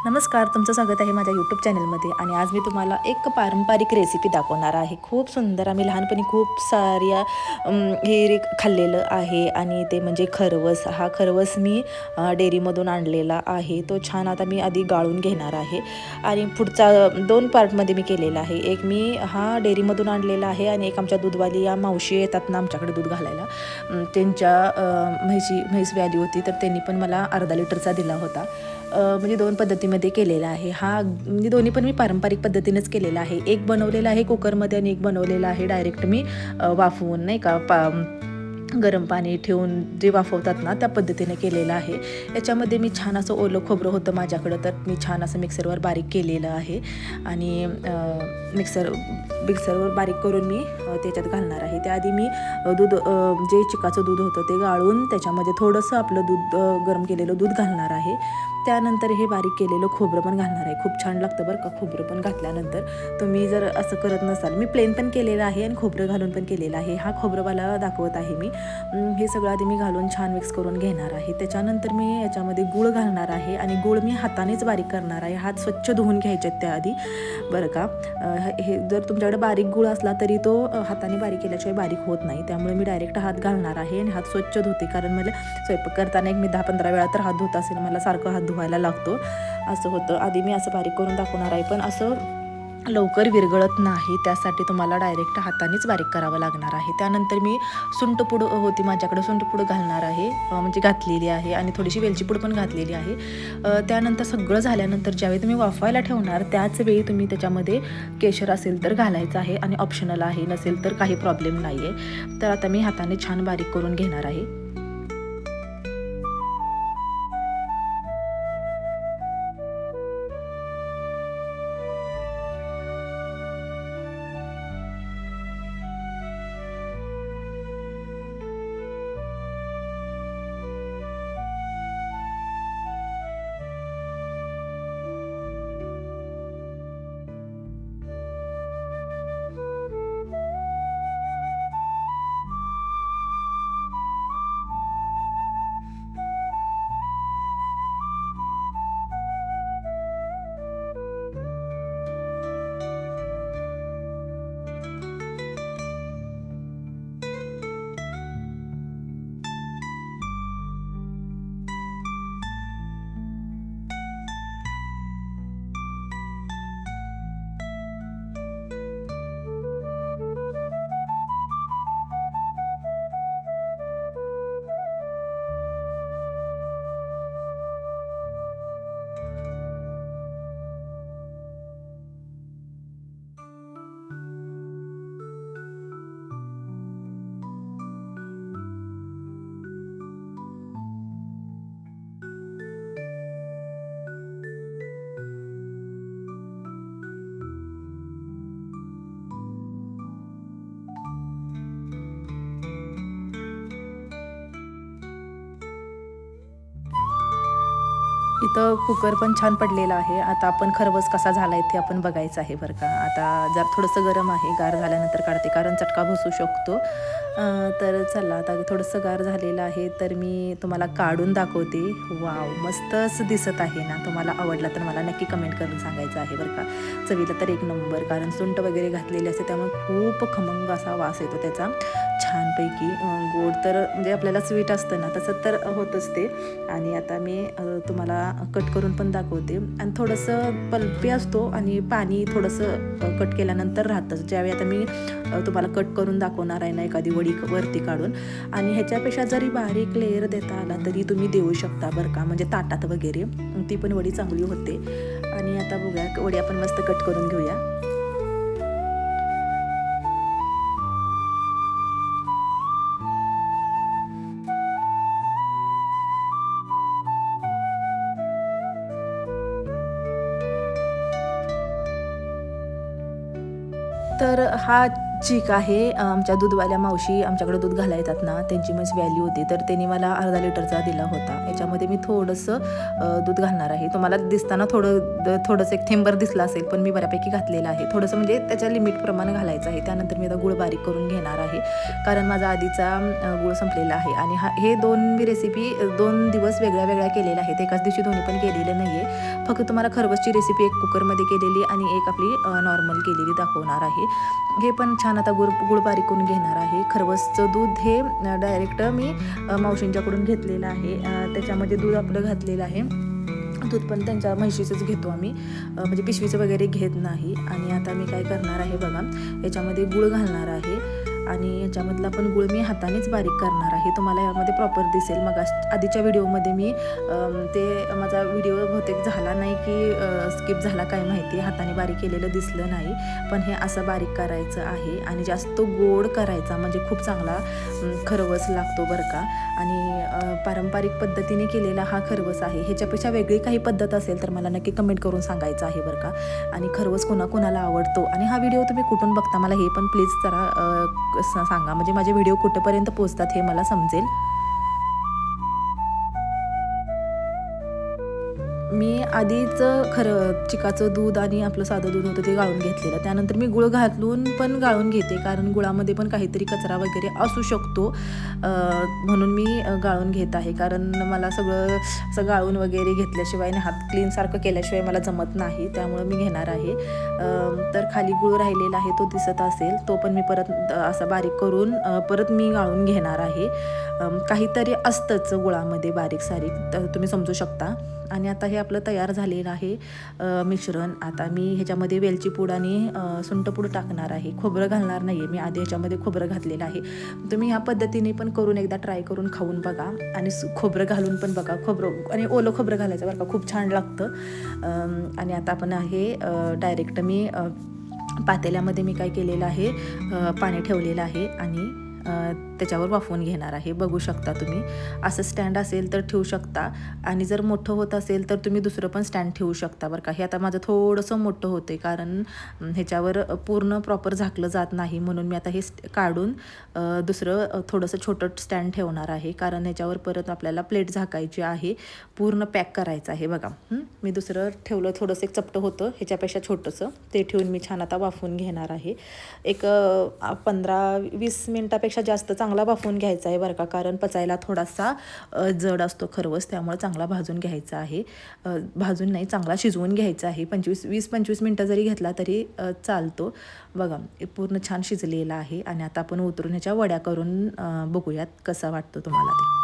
नमस्कार, तुमचं स्वागत आहे माझ्या यूट्यूब चॅनलमध्ये. आणि आज मी तुम्हाला एक पारंपरिक रेसिपी दाखवणार आहे. खूप सुंदर. आम्ही लहानपणी खूप साऱ्या हे खाल्लेलं आहे आणि ते म्हणजे खरवस. हा खरवस मी डेअरीमधून आणलेला आहे. तो छान आता मी आधी गाळून घेणार आहे आणि पुढचा 2 पार्टमध्ये मी केलेला आहे. एक मी हा डेअरीमधून आणलेला आहे आणि एक आमच्या दूधवाली या मावशी येतात ना आमच्याकडे दूध घालायला, त्यांच्या म्हैस व्याली होती, तर त्यांनी पण मला अर्धा लिटरचा दिला होता. म्हणजे 2 पद्धतीमध्ये केलेला आहे हा. म्हणजे दोन्ही पण मी पारंपरिक पद्धतीनेच केलेला आहे. एक बनवलेला आहे कुकरमध्ये आणि एक बनवलेला आहे डायरेक्ट मी वाफवून, नाही का, गरम पाणी ठेवून जे वाफवतात ना त्या पद्धतीने केलेलं आहे. याच्यामध्ये मी छान असं ओलं खोबरं होतं माझ्याकडं, तर मी छान असं मिक्सरवर बारीक केलेलं आहे आणि मिक्सरवर बारीक करून मी त्याच्यात घालणार आहे. त्याआधी मी दूध, जे चिकाचं दूध होतं ते गाळून त्याच्यामध्ये थोडंसं आपलं दूध, गरम केलेलं दूध घालणार आहे. त्यानंतर हे बारीक केलेलं खोबरं पण घालणार आहे. खूप छान लागतं बरं का खोबरं पण घातल्यानंतर. तुम्ही जर असं करत नसाल, मी प्लेन पण केलेलं आहे आणि खोबरं घालून पण केलेलं आहे. हा खोबरंवाला दाखवत आहे मी. हे सगळं आधी मी घालून छान मिक्स करून घेणार आहे. त्याच्यानंतर मी याच्यामध्ये गूळ घालणार आहे आणि गूळ मी हातानेच बारीक करणार आहे. हात स्वच्छ धुवून घ्यायचे त्याआधी, बरं का. हे जर तुमच्याकडे बारीक गूळ असला तरी तो हाताने बारीक केल्याशिवाय बारीक होत नाही. त्यामुळे मी डायरेक्ट हात घालणार आहे आणि हात स्वच्छ धुते, कारण मला स्वयंपाक करताना मी 10-15 वेळा तर हात धुत असेल, मला सारखं हात धुवायला लागतो, असं होतं. आधी मी असं बारीक करून दाखवणार आहे, पण असं लवकर विरघळत नाही. त्यासाठी तुम्हाला डायरेक्ट हातानेच बारीक करावं लागणार आहे. त्यानंतर मी सुंठपूड होती माझ्याकडे, सुंठपूड घालणार आहे, म्हणजे घातलेली आहे आणि थोडीशी वेलची पूड पण घातलेली आहे. त्यानंतर सगळं झाल्यानंतर ज्यावेळी तुम्ही वाफवायला ठेवणार त्याच वेळी तुम्ही त्याच्यामध्ये केशर असेल तर घालायचं आहे आणि ऑप्शनल आहे, नसेल तर काही प्रॉब्लेम नाही आहे. तर आता मी हाताने छान बारीक करून घेणार आहे. इथं कुकर पण छान पडलेला आहे. आता आपण खरवस कसा झाला आहे ते आपण बघायचं आहे, बरं का. आता जर थोडंसं गरम आहे, गार झाल्यानंतर काढते कारण चटका बसू शकतो. तर चला, आता थोडंसं गार झालेलं आहे, तर मी तुम्हाला काढून दाखवते. वाव, मस्तच दिसत आहे ना. तुम्हाला आवडला तर मला नक्की कमेंट करून सांगायचं आहे, बरं का. चवीला तर एक नंबर, कारण सुंठ वगैरे घातलेली असते त्यामुळे खूप खमंग असा वास येतो त्याचा छानपैकी. गोड तर म्हणजे आपल्याला स्वीट असतं ना, तसं तर होतच ते. आणि आता मी तुम्हाला कट करून पण दाखवते. आणि थोडंसं पल्पी असतो आणि पाणी थोडंसं कट केल्यानंतर राहतं. ज्यावेळी आता मी तुम्हाला कट करून दाखवणार आहे ना एखादी वडी वरती काढून, आणि ह्याच्यापेक्षा जरी बारीक लेयर देता आला तरी तुम्ही देऊ शकता, बरं का. म्हणजे ताटात वगैरे ती पण वडी चांगली होते. आणि आता बघूया, वडी आपण मस्त कट करून घेऊया. तर हा चीक आहे आमच्या दूधवाल्या मावशी आमच्याकडे दूध घालायला येतात ना, त्यांची मस्त व्हॅल्यू होती, तर त्यांनी मला अर्धा लिटरचा दिला होता. याच्यामध्ये मी थोडंसं दूध घालणार आहे. तुम्हाला दिसताना थोडंसं एक थेंबर दिसलं असेल, पण मी बऱ्यापैकी घातलेलं आहे. थोडंसं म्हणजे त्याच्या लिमिटप्रमाणे घालायचं आहे. त्यानंतर मी आता गुळ बारीक करून घेणार आहे, कारण माझा आधीचा गुळ संपलेला आहे. आणि हे मी रेसिपी 2 दिवस वेगळ्या वेगळ्या केलेल्या आहेत. एकाच दिवशी दोन्ही पण केलेले नाही आहे. फक्त तुम्हाला खरवसची रेसिपी एक कुकरमध्ये केलेली आणि एक आपली नॉर्मल केलेली दाखवणार आहे. हे पण छान आता गुळ बारीक करून घेणार आहे. खरवसचं दूध हे डायरेक्ट मी मावशींच्याकडून घेतलेलं आहे. त्याच्यामध्ये दूध आपलं घातलेलं आहे. दूध पण त्यांच्या म्हशीचंच घेतो आम्ही, म्हणजे पिशवीचं वगैरे घेत नाही. आणि आता मी काय करणार आहे बघा, याच्यामध्ये गुळ घालणार आहे आणि याच्यामधला पण गुळ मी हातानेच बारीक करणार आहे. तुम्हाला यामध्ये प्रॉपर दिसेल. मग आधीच्या व्हिडिओमध्ये मी ते माझा व्हिडिओ बहुतेक झाला नाही की स्किप झाला काय माहिती, हाताने बारीक केलेलं दिसलं नाही. पण हे असं बारीक करायचं आहे आणि जास्त गोड करायचा, म्हणजे खूप चांगला खरवस लागतो बरं का. आणि पारंपरिक पद्धतीने केलेला हा खरवस आहे. ह्याच्यापेक्षा वेगळी काही पद्धत असेल तर मला नक्की कमेंट करून सांगायचं आहे बरं का. आणि खरवस कोणाकोणाला आवडतो आणि हा व्हिडिओ तुम्ही कुठून बघता मला हे पण प्लीज जरा सांगा, म्हणजे माझे व्हिडिओ कुठेपर्यंत पोहोचतात हे मला समजेल. मी आधीच चिकाचं दूध आणि आपलं साधं दूध होतं ते गाळून घेतलेलं. त्यानंतर मी गुळ घालून पण गाळून घेते, कारण गुळामध्ये पण काहीतरी कचरा वगैरे असू शकतो, म्हणून मी गाळून घेत आहे. कारण मला सगळं असं गाळून वगैरे घेतल्याशिवाय आणि हात क्लीनसारखं केल्याशिवाय मला जमत नाही, त्यामुळं मी घेणार आहे. तर खाली गुळ राहिलेला आहे तो दिसत असेल, तो पण मी परत असं बारीक करून परत मी गाळून घेणार आहे. काहीतरी असतंच गुळामध्ये बारीक सारीक, तुम्ही समजू शकता. आणि आता हे आपलं तयार झालेलं आहे मिश्रण. आता मी ह्याच्यामध्ये वेलची पूड आणि सुंठपूड टाकणार आहे. खोबरं घालणार नाही आहे, मी आधी ह्याच्यामध्ये खोबरं घातलेलं आहे. तुम्ही ह्या पद्धतीने पण करून एकदा ट्राय करून खाऊन बघा आणि खोबरं घालून पण बघा. खोबरं आणि ओलं खोबरं घालायचं बरं का, खूप छान लागतं. आणि आता आपण हे डायरेक्ट मी पातेल्यामध्ये मी काय केलेलं आहे, पाणी ठेवलेलं आहे आणि त्याच्यावर वाफवून घेणार आहे. बघू शकता तुम्ही, असं स्टँड असेल तर ठेवू शकता आणि जर मोठं होत असेल तर तुम्ही दुसरं पण स्टँड ठेवू शकता बरं का. हे आता माझं थोडंसं मोठं होतं, कारण ह्याच्यावर पूर्ण प्रॉपर झाकलं जात नाही, म्हणून मी आता हे काढून दुसरं थोडंसं छोटं स्टँड ठेवणार आहे, कारण ह्याच्यावर परत आपल्याला प्लेट झाकायची आहे, पूर्ण पॅक करायचं आहे बघा. मी दुसरं ठेवलं, थोडंसं एक चपटं होतं, ह्याच्यापेक्षा छोटंसं, ते ठेवून मी छान आता वाफवून घेणार आहे. एक 15-20 मिनटापेक्षा जास्त चांगला वाफवून घ्यायचा आहे बरं का, कारण पचायला थोडासा जड असतो खरवस, त्यामुळे चांगला भाजून घ्यायचा आहे. भाजून नाही, चांगला शिजवून घ्यायचा आहे. 20-25 मिनटं जरी घेतला तरी चालतो. बघा पूर्ण छान शिजलेला आहे आणि आता आपण उतरून ह्याच्या वड्या करून बघूयात कसा वाटतो तुम्हाला ते.